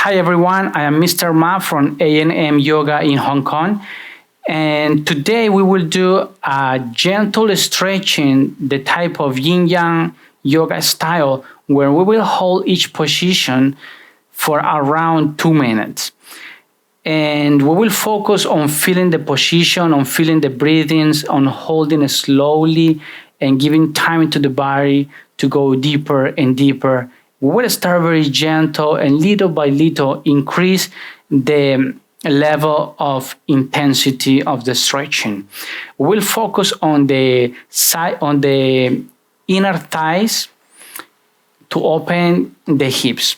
Hi everyone, I am Mr. Ma from A&M Yoga in Hong Kong, and today we will do a gentle stretching, the type of yin-yang yoga style where we will hold each position for around 2 minutes. And we will focus on feeling the position, on feeling the breathings, on holding it slowly and giving time to the body to go deeper and deeper. We will start very gentle and little by little increase the level of intensity of the stretching. We will focus on the side, on the inner thighs to open the hips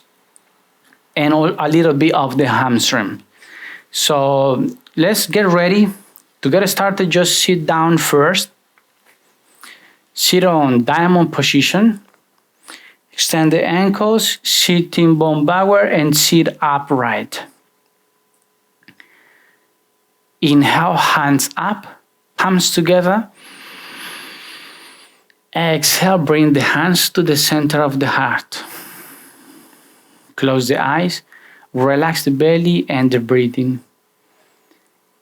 and a little bit of the hamstring. So let's get ready. To get started, just sit down first. Sit on diamond position. Extend the ankles, sitting bone backward, and sit upright. Inhale, hands up, palms together. Exhale, bring the hands to the center of the heart. Close the eyes, relax the belly and the breathing.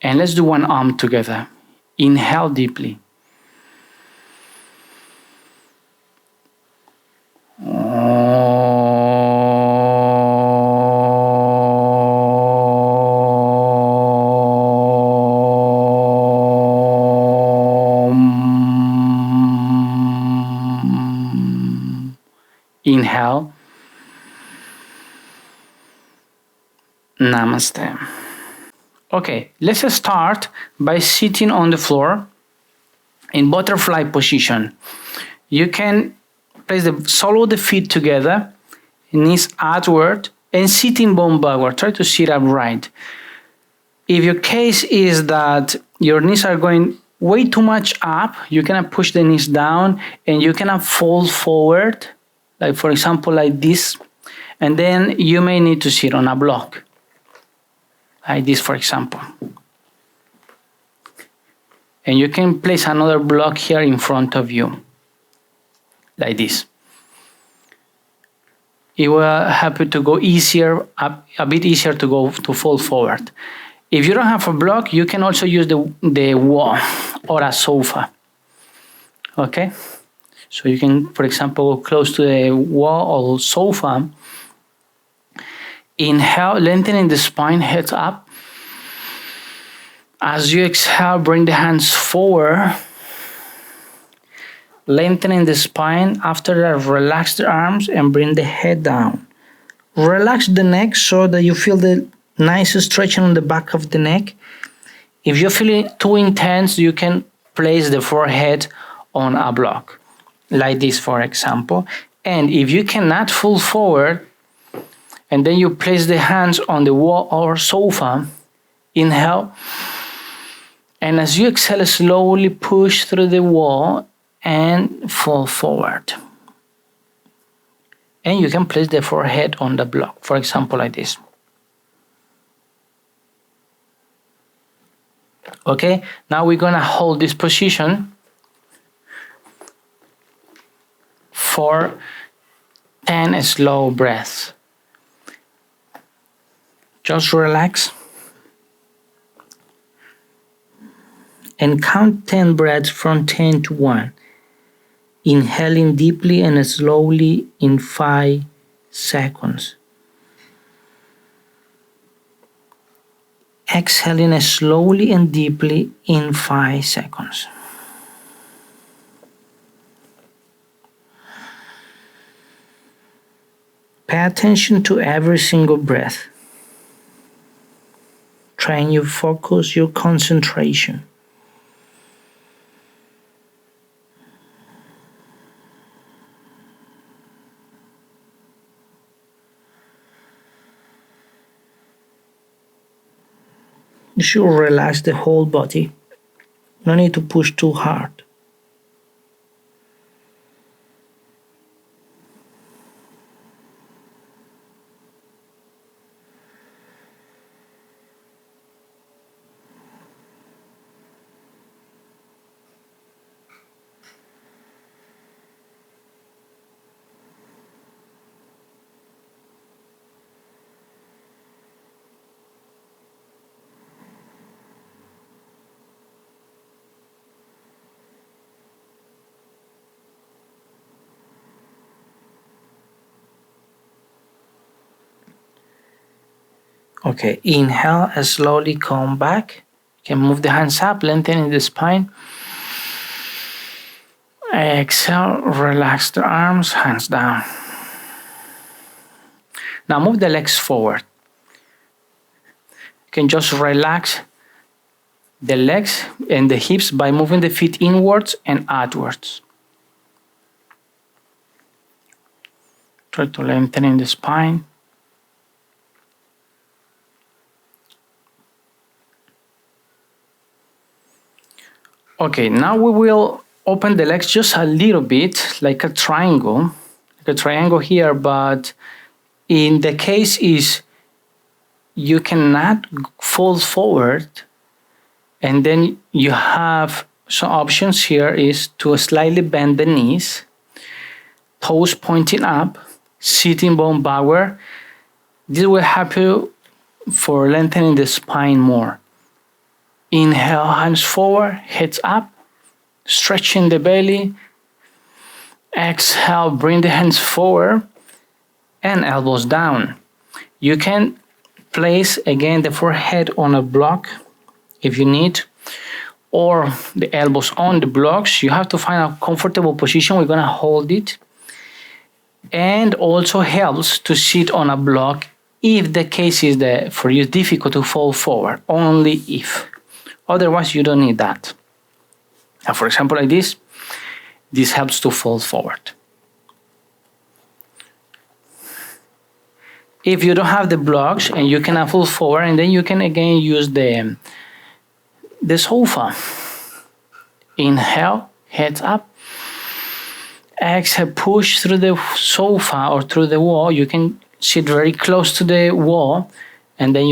And let's do one arm together. Inhale deeply. Inhale. Namaste. Okay, let's start by sitting on the floor in butterfly position. You can place the sole of the feet together, knees outward, and sitting bone backward. Try to sit upright. If your case is that your knees are going way too much up, you cannot push the knees down and you cannot fold forward, like for example like this, and then you may need to sit on a block. Like this, for example. And you can place another block here in front of you, like this. It will help you to go easier, a bit easier to fold forward. If you don't have a block, you can also use the wall or a sofa. Okay? So you can, for example, go close to the wall or sofa. Inhale, lengthening the spine, head up. As you exhale, bring the hands forward. Lengthening the spine. After that, relax the arms and bring the head down. Relax the neck so that you feel the nice stretching on the back of the neck. If you're feeling too intense, you can place the forehead on a block, like this, for example. And if you cannot fold forward, and then you place the hands on the wall or sofa, inhale, and as you exhale, slowly push through the wall and fall forward. And you can place the forehead on the block, for example, like this. Okay, now we're gonna hold this position for 10 slow breaths. Just relax and count 10 breaths from 10 to 1. Inhaling deeply and slowly in 5 seconds. Exhaling slowly and deeply in 5 seconds. Pay attention to every single breath. Trying to focus your concentration. You should relax the whole body. No need to push too hard. Okay, inhale and slowly come back. You can move the hands up, lengthening the spine. Exhale, relax the arms, hands down. Now move the legs forward. You can just relax the legs and the hips by moving the feet inwards and outwards. Try to lengthen the spine. Okay, now we will open the legs just a little bit, like a triangle here, but in the case is you cannot fall forward, and then you have some options here is to slightly bend the knees, toes pointing up, sitting bone backward. This will help you for lengthening the spine more. Inhale, hands forward, heads up, stretching the belly. Exhale, bring the hands forward and elbows down. You can place again the forehead on a block if you need, or the elbows on the blocks. You have to find a comfortable position. We're gonna hold it. And also helps to sit on a block if the case is that for you it's difficult to fall forward, only if. Otherwise, you don't need that. Now, for example, like this helps to fall forward. If you don't have the blocks and you cannot fall forward, and then you can again use the sofa. Inhale, heads up. Exhale, push through the sofa or through the wall. You can sit very close to the wall, and then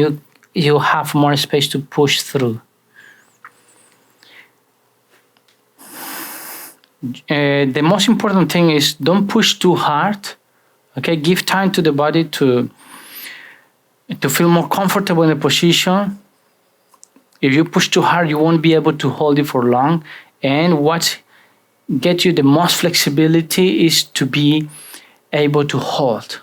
you have more space to push through. The most important thing is don't push too hard. Okay, give time to the body to feel more comfortable in the position. If you push too hard, you won't be able to hold it for long. And what gets you the most flexibility is to be able to hold.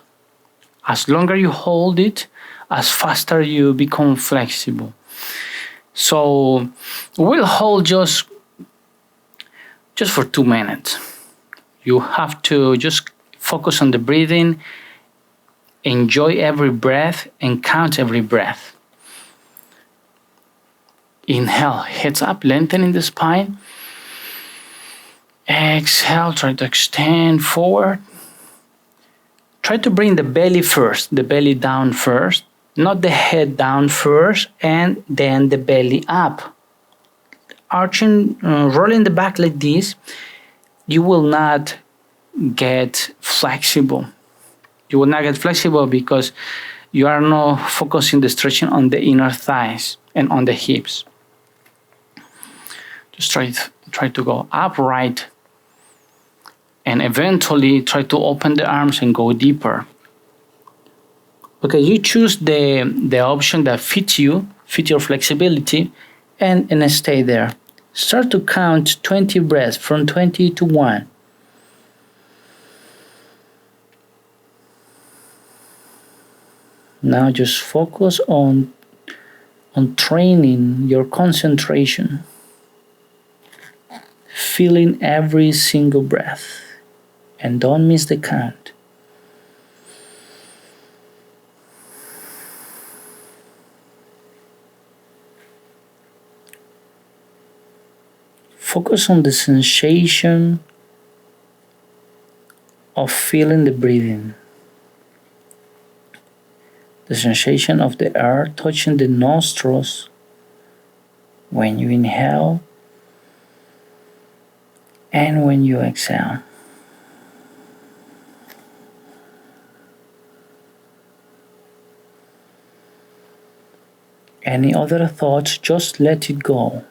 As longer you hold it, as faster you become flexible. So we'll hold just for 2 minutes. You have to just focus on the breathing, enjoy every breath, and count every breath. Inhale, heads up, lengthening the spine. Exhale, try to extend forward. Try to bring the belly first, the belly down first, not the head down first, and then the belly up. Arching, rolling the back like this, you will not get flexible. You will not get flexible because you are not focusing the stretching on the inner thighs and on the hips. Just try to go upright, and eventually try to open the arms and go deeper. Okay, you choose the option that fits you, fit your flexibility, and stay there. Start to count 20 breaths from 20 to 1. Now just focus on training your concentration, feeling every single breath, and don't miss the count. Focus on the sensation of feeling the breathing. The sensation of the air touching the nostrils when you inhale and when you exhale. Any other thoughts, just let it go.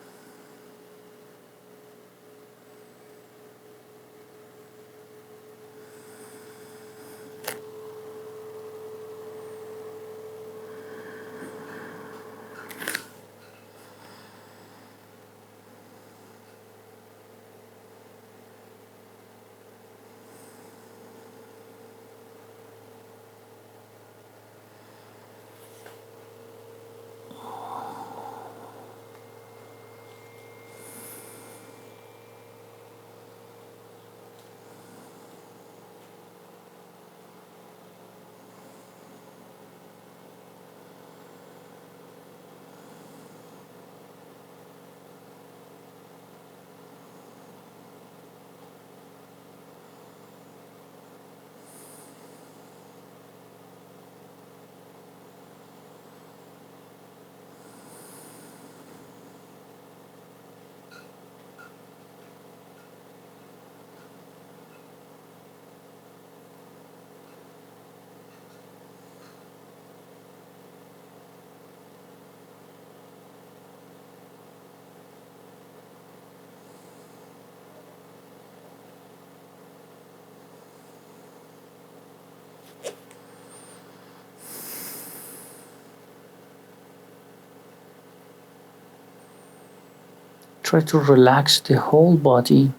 Try to relax the whole body.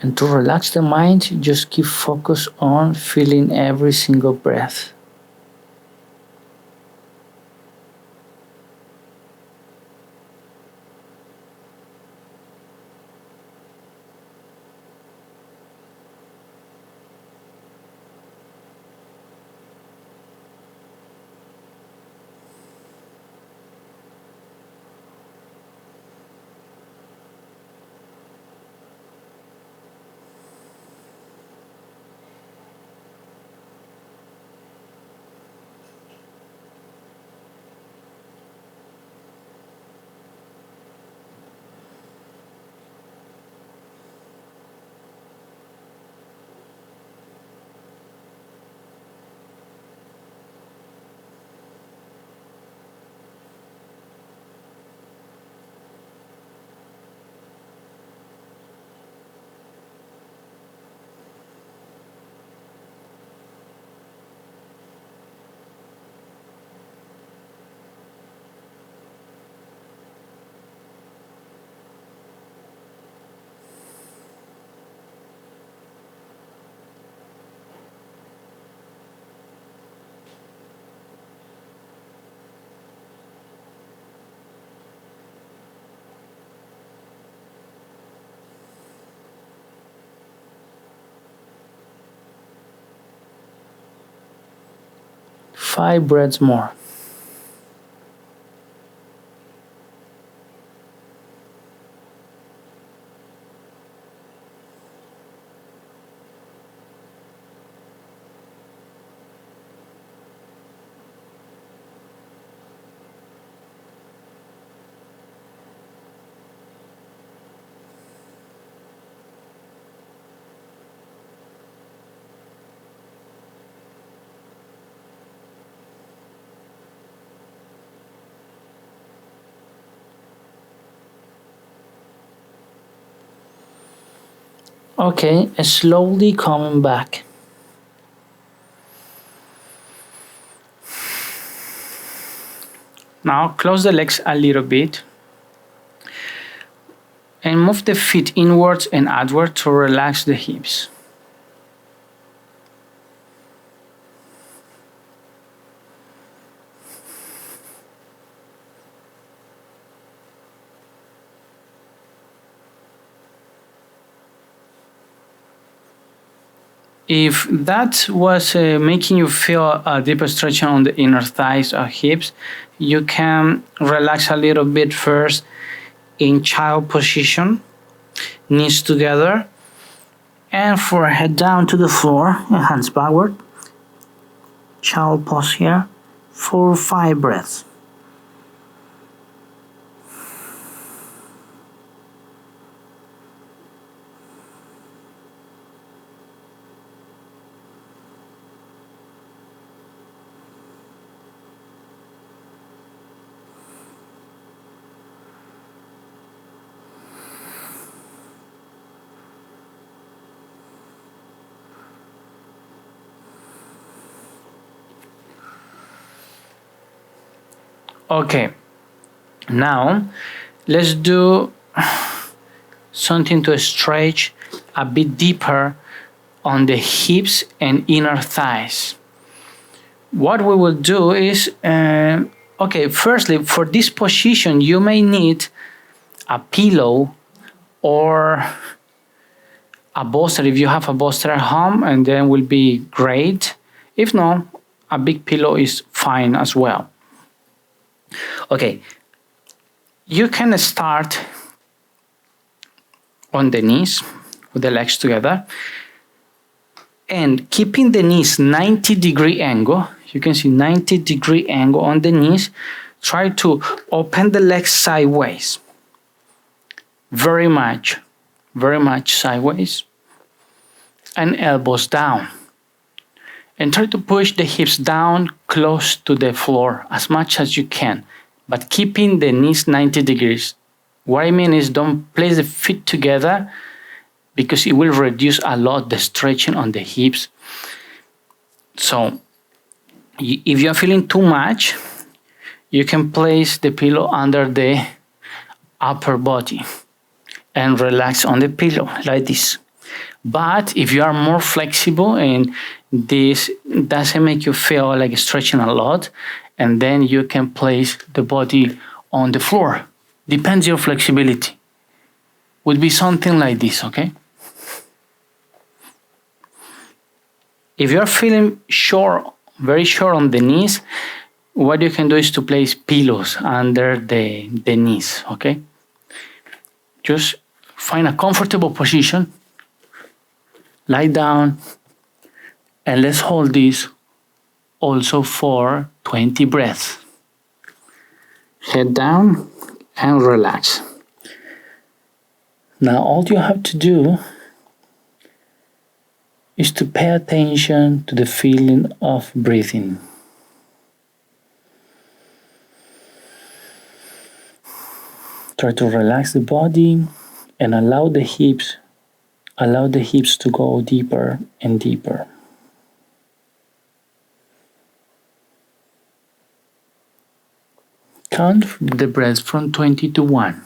And to relax the mind, just keep focus on feeling every single breath. Five breaths more. Okay, slowly coming back. Now close the legs a little bit and move the feet inwards and outward to relax the hips. If that was making you feel a deeper stretching on the inner thighs or hips, you can relax a little bit first in child position, knees together, and forehead down to the floor and hands backward. Child pose here for 5 breaths. Okay, now let's do something to stretch a bit deeper on the hips and inner thighs. What we will do is, okay, firstly, for this position, you may need a pillow or a bolster if you have a bolster at home, and then will be great. If not, a big pillow is fine as well. Okay, you can start on the knees with the legs together and keeping the knees 90-degree angle. You can see 90-degree angle on the knees. Try to open the legs sideways. Very much sideways. And elbows down. And try to push the hips down close to the floor as much as you can, but keeping the knees 90 degrees. What I mean is don't place the feet together because it will reduce a lot the stretching on the hips. So if you're feeling too much, you can place the pillow under the upper body and relax on the pillow like this. But if you are more flexible and this doesn't make you feel like stretching a lot, and then you can place the body on the floor. Depends your flexibility. Would be something like this, okay? If you're feeling short, very short on the knees, what you can do is to place pillows under the knees, okay? Just find a comfortable position, lie down, and let's hold this also for 20 breaths. Head down and relax. Now all you have to do is to pay attention to the feeling of breathing. Try to relax the body and allow the hips to go deeper and deeper. Count the breaths from 20 to 1.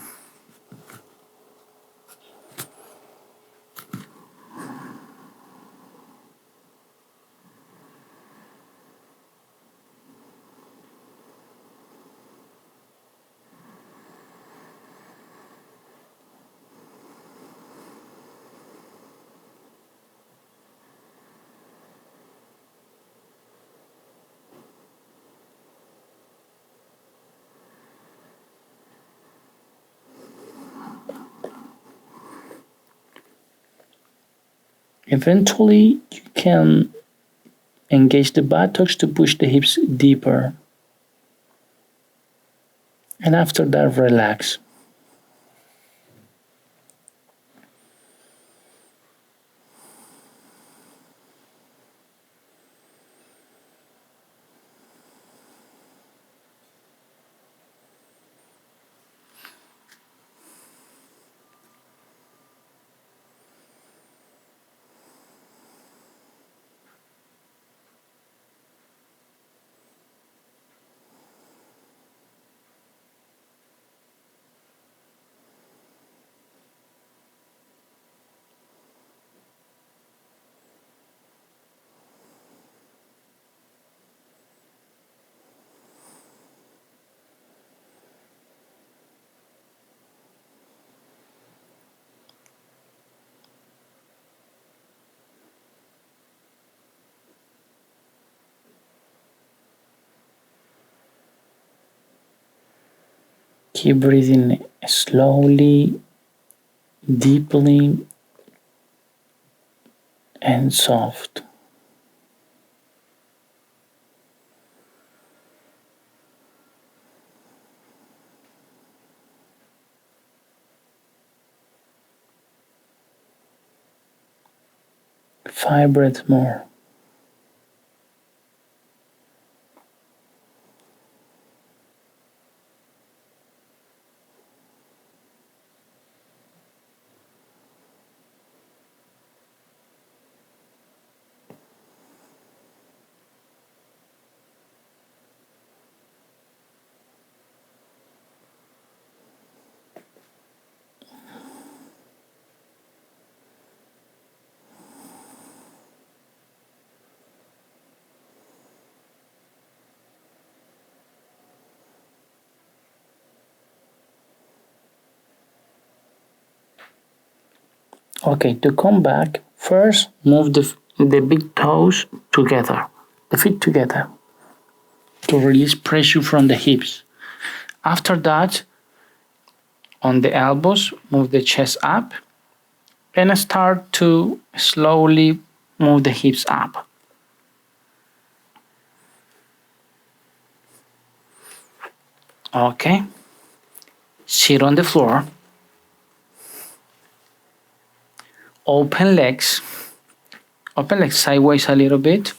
Eventually, you can engage the buttocks to push the hips deeper. And after that, relax. Keep breathing slowly, deeply, and soft. Five breaths more. Okay, to come back, first move the big toes together, the feet together, to release pressure from the hips. After that, on the elbows, move the chest up and start to slowly move the hips up. Okay, sit on the floor. Open legs sideways a little bit,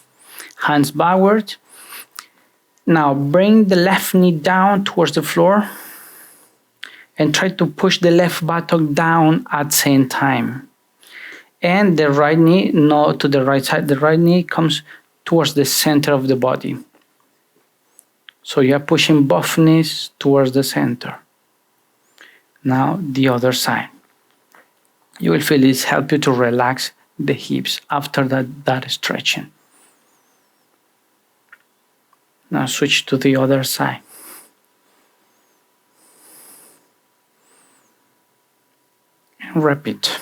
hands backward. Now bring the left knee down towards the floor and try to push the left buttock down at the same time. And the right knee, no, to the right side, the right knee comes towards the center of the body. So you are pushing both knees towards the center. Now the other side. You will feel this help you to relax the hips after that stretching. Now switch to the other side. And repeat.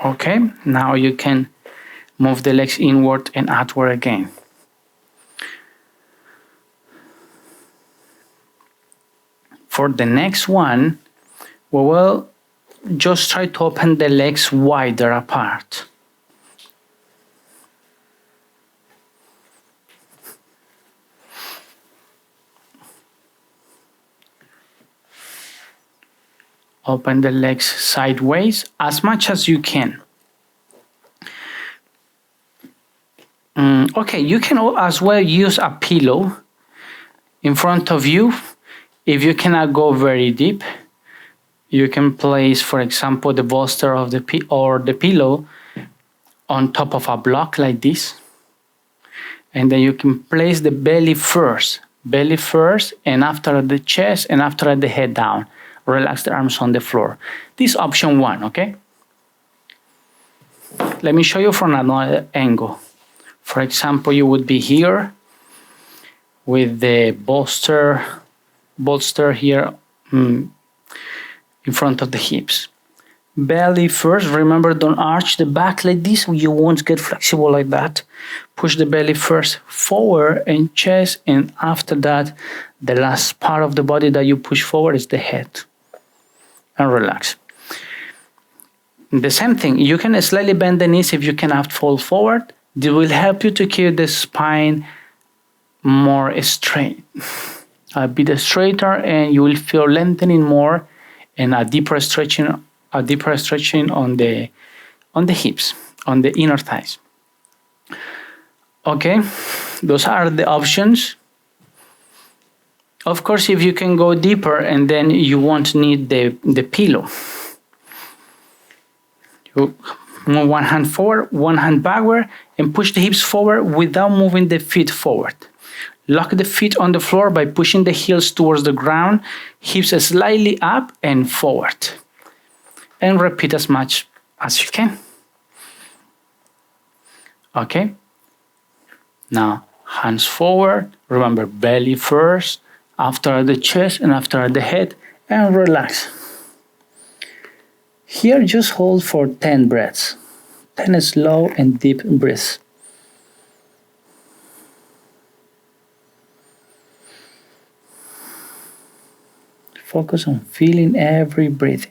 Okay, now you can move the legs inward and outward again. For the next one, we will just try to open the legs wider apart. Open the legs sideways as much as you can. Okay, you can as well use a pillow in front of you. If you cannot go very deep, you can place, for example, the bolster of the pillow on top of a block like this. And then you can place the belly first, and after the chest, and after the head down. Relax the arms on the floor. This is option 1, okay? Let me show you from another angle. For example, you would be here with the bolster here in front of the hips. Belly first. Remember, don't arch the back like this. You won't get flexible like that. Push the belly first forward and chest, and after that, the last part of the body that you push forward is the head. And relax. The same thing, you can slightly bend the knees if you cannot fall forward. This will help you to keep the spine more straight. A bit straighter, and you will feel lengthening more and a deeper stretching on the hips, on the inner thighs. Okay, those are the options. Of course, if you can go deeper and then you won't need the pillow. You move one hand forward, one hand backward, and push the hips forward without moving the feet forward. Lock the feet on the floor by pushing the heels towards the ground, hips slightly up and forward. And repeat as much as you can. Okay? Now, hands forward. Remember, belly first, after the chest, and after the head, and relax. Here, just hold for 10 breaths. 10 slow and deep breaths. Focus on feeling every breath.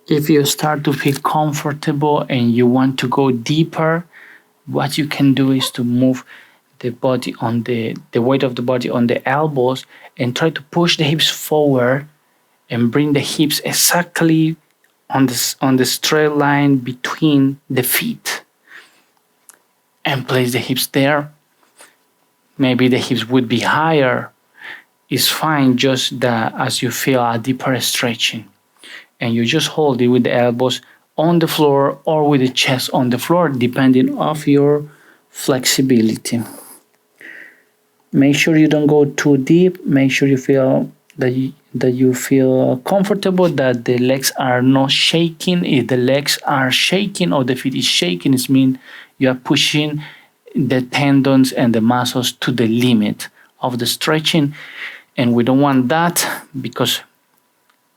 If you start to feel comfortable and you want to go deeper, what you can do is to move the body on the weight of the body on the elbows and try to push the hips forward and bring the hips exactly on the straight line between the feet. And place the hips there. Maybe the hips would be higher. It's fine, just that as you feel a deeper stretching. And you just hold it with the elbows on the floor or with the chest on the floor, depending on your flexibility. Make sure you don't go too deep. Make sure you feel that you feel comfortable, that the legs are not shaking. If the legs are shaking or the feet is shaking, it means you are pushing the tendons and the muscles to the limit of the stretching. And we don't want that, because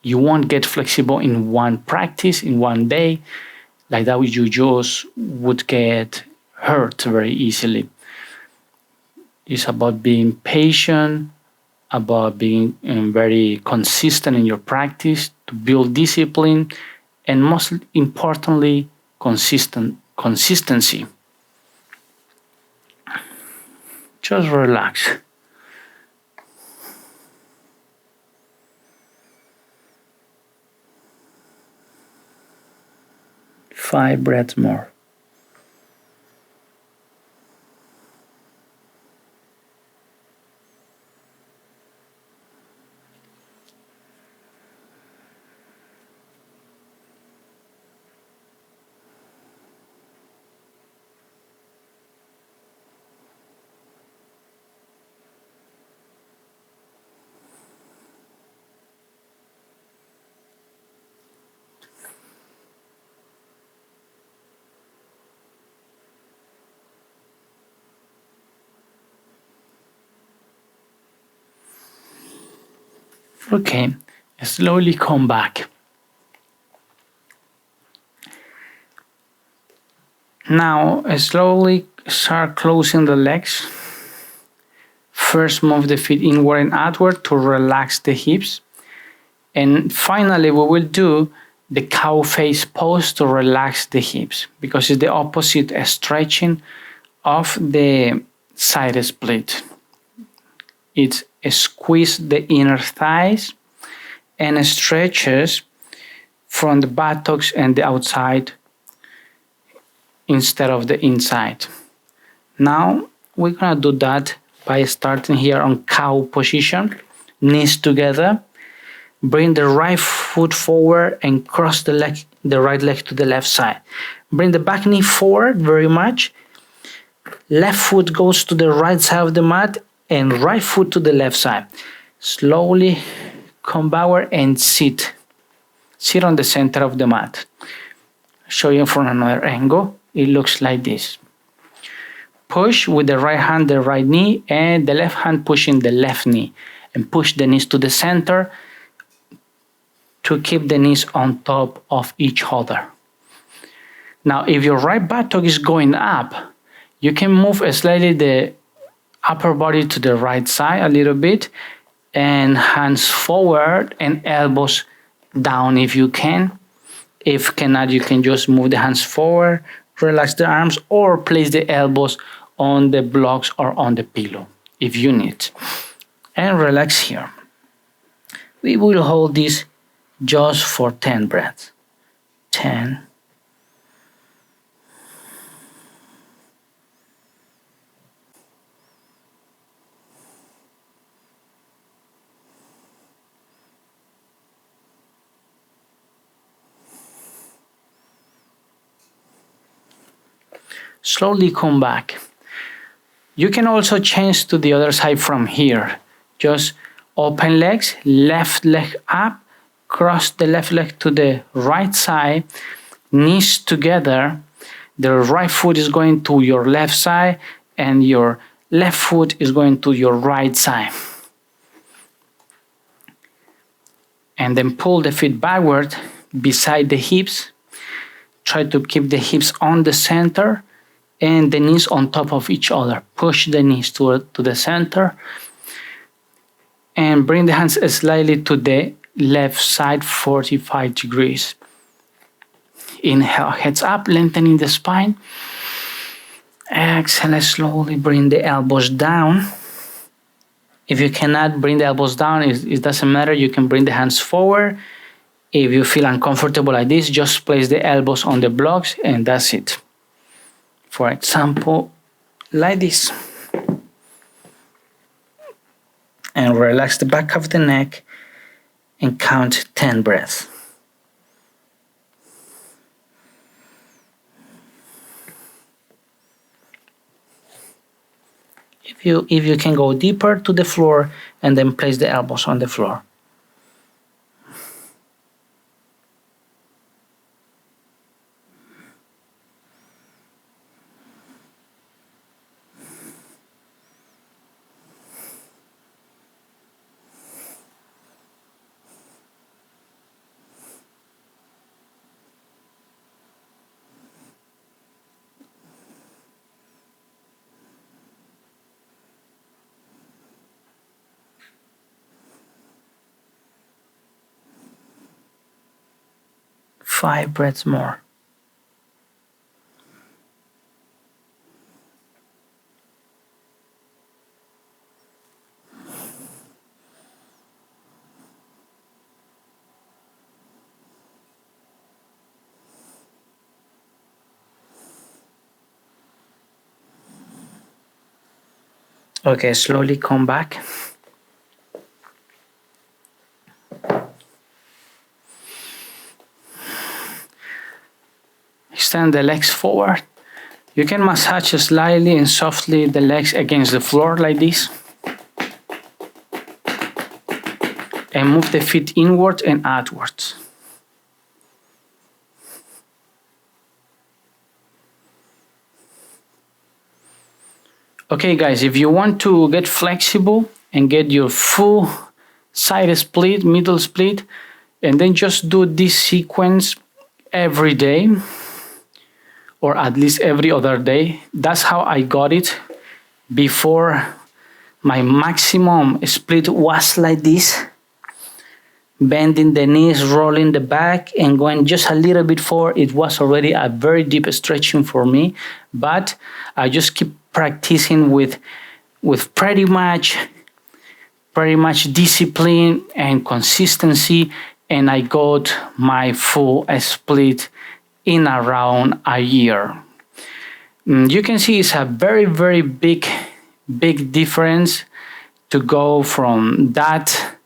you won't get flexible in one practice, in one day. Like that, you just would get hurt very easily. It's about being patient, about being very consistent in your practice, to build discipline, and most importantly, consistency. Just relax. Five breaths more. Okay, slowly come back. Now, slowly start closing the legs. First, move the feet inward and outward to relax the hips. And finally, we will do the cow face pose to relax the hips, because it's the opposite stretching of the side split. It squeezes the inner thighs and stretches from the buttocks and the outside instead of the inside. Now we're gonna do that by starting here on cow position, knees together. Bring the right foot forward and cross the right leg to the left side. Bring the back knee forward very much. Left foot goes to the right side of the mat and right foot to the left side. Slowly come backward and sit. Sit on the center of the mat. Show you from another angle. It looks like this. Push with the right hand the right knee and the left hand pushing the left knee. And push the knees to the center to keep the knees on top of each other. Now, if your right buttock is going up, you can move slightly the upper body to the right side a little bit, and hands forward and elbows down if you can. If cannot, you can just move the hands forward, relax the arms, or place the elbows on the blocks or on the pillow if you need. And relax here. We will hold this just for 10 breaths. 10. Slowly come back. You can also change to the other side from here. Just open legs, left leg up, cross the left leg to the right side, knees together. The right foot is going to your left side and your left foot is going to your right side. And then pull the feet backward beside the hips. Try to keep the hips on the center and the knees on top of each other. Push the knees to the center and bring the hands slightly to the left side 45 degrees. Inhale, heads up, lengthening the spine. Exhale, slowly bring the elbows down. If you cannot bring the elbows down, it doesn't matter. You can bring the hands forward. If you feel uncomfortable like this, just place the elbows on the blocks and that's it. For example, like this. And relax the back of the neck and count 10 breaths. If you can go deeper to the floor and then place the elbows on the floor. 5 breaths more. Okay, slowly come back. Extend the legs forward. You can massage slightly and softly the legs against the floor like this. And move the feet inwards and outwards. Okay guys, if you want to get flexible and get your full side split, middle split, and then just do this sequence every day, or at least every other day. That's how I got it before. My maximum split was like this, bending the knees, rolling the back, and going just a little bit forward. It was already a very deep stretching for me, but I just keep practicing with pretty much discipline and consistency, and I got my full split in around a year. You can see it's a very big difference to go from that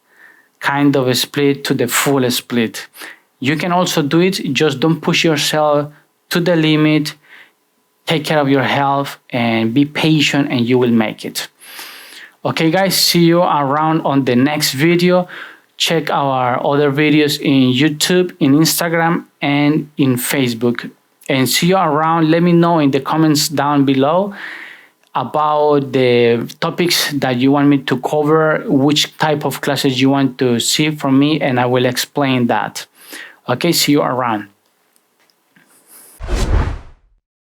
kind of a split to the full split. You can also do it, just don't push yourself to the limit. Take care of your health and be patient, and you will make it. Okay guys, see you around on the next video. Check our other videos in YouTube, in Instagram, and in Facebook. And see you around. Let me know in the comments down below about the topics that you want me to cover, which type of classes you want to see from me, and I will explain that. Okay, see you around.